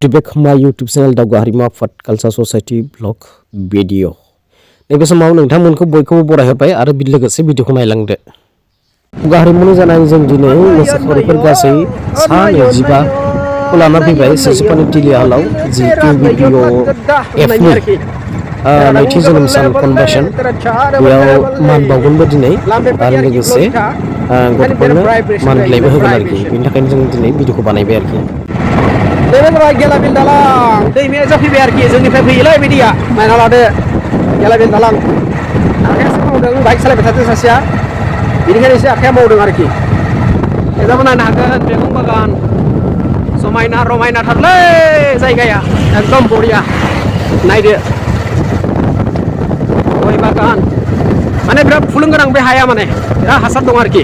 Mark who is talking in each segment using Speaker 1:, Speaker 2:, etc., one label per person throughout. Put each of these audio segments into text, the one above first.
Speaker 1: Back my YouTube channel Daga Harimau Afat Khalsa Society blog video. नैबे समाव नोंथांमोनखौ बयखौबो बराय होबाय आरो लोगोसे भिडिअखौ नायलांदो। दागा हारिमुनि जानाय जों दिनै मोसाखावरिफोर गासै सा 25 खौ लाना फैबाय सिसिपानि टिलि हलाव जि टिभिपिअ एफनि नैथि जोनोम सान कनभेनसन बेयाव मान बावगोनबो दिनै आरो लोगोसे गथ'फोरनो मान बिलाइबो होगोन आरोखि बेनि थाखायनो जों दिनै भिडिअखौ बानायबाय आरोखि। गेलाबिल दालां दैमाया जाफैबाय आरोखि जोंनिफ्राय फैयोलाय बे दैया नायना लादो गेलाबिल दालां आखायासो मावदों बाइक सालायबाय थादों सासेया बेनिखायनो एसे आखाया मावदों आरोखि एजाबो नायनो हागोन मैगं बागान समायना रमायना थारलै जायगाया एकदम बरिया नायदो गय बागान माने बिराद फुलुं गोनां बे हाया माने बिराद हासार दं आरोखि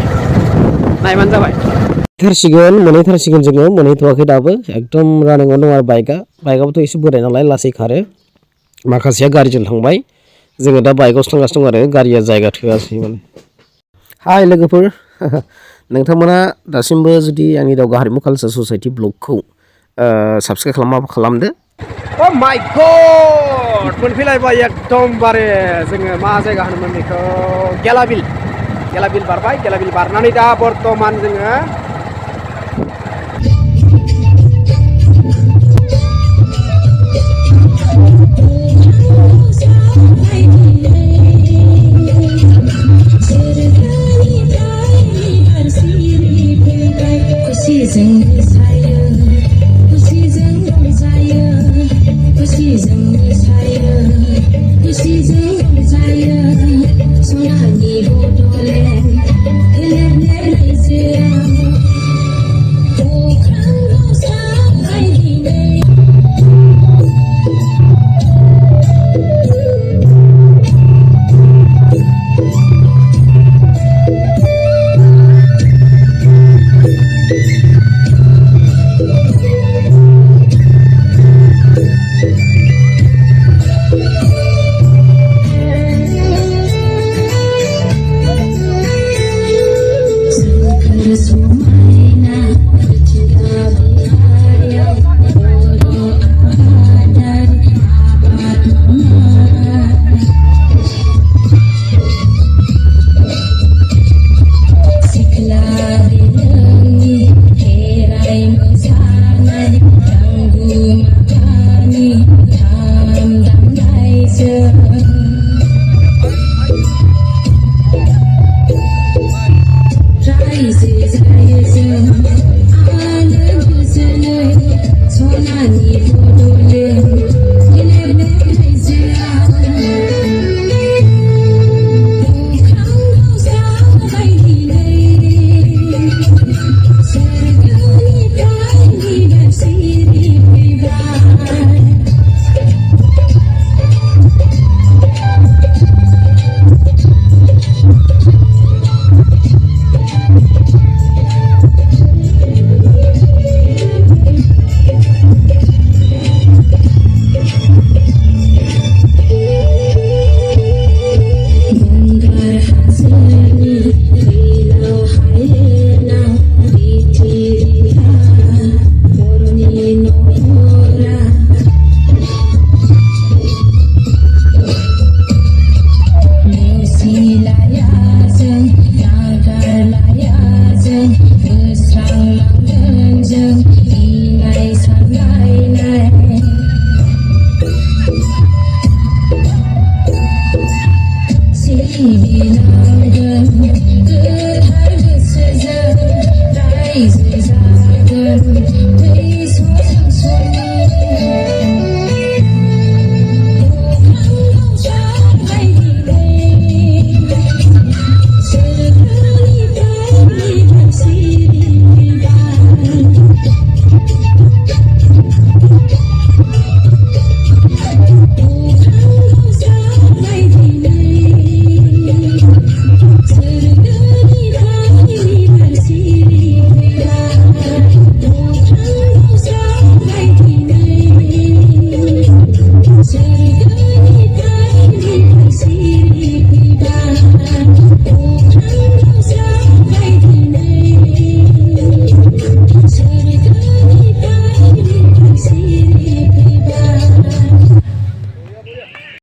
Speaker 1: नायबानो जाबाय। मोनहैथारसिगोन जोङो मोनहैथ'वाखै दाबो एकदम रानिंआव दं आरो बाइकआबोथ' एसे बोराय नालाय लासै खारो माखासेया गारिजों थांबाय जोङो दा बाइकआवसो थांगासिनो दं आरो गारिया जायगा थोआसै माने। हाय लोगोफोर नोंथांमोना दासिमबो जुदि आंनि दावगा हारिमु कालचार ससाइटि ब्लगखौ साबस्क्राइब खालामाबा खालामदो। अ माय गड मोनफैलायबाय एकदमबारे जोङो मा जायगा होनोमोन बेखौ गेलाबिल बारबाय गेलाबिल बारनानै दा बर्थमान जोङो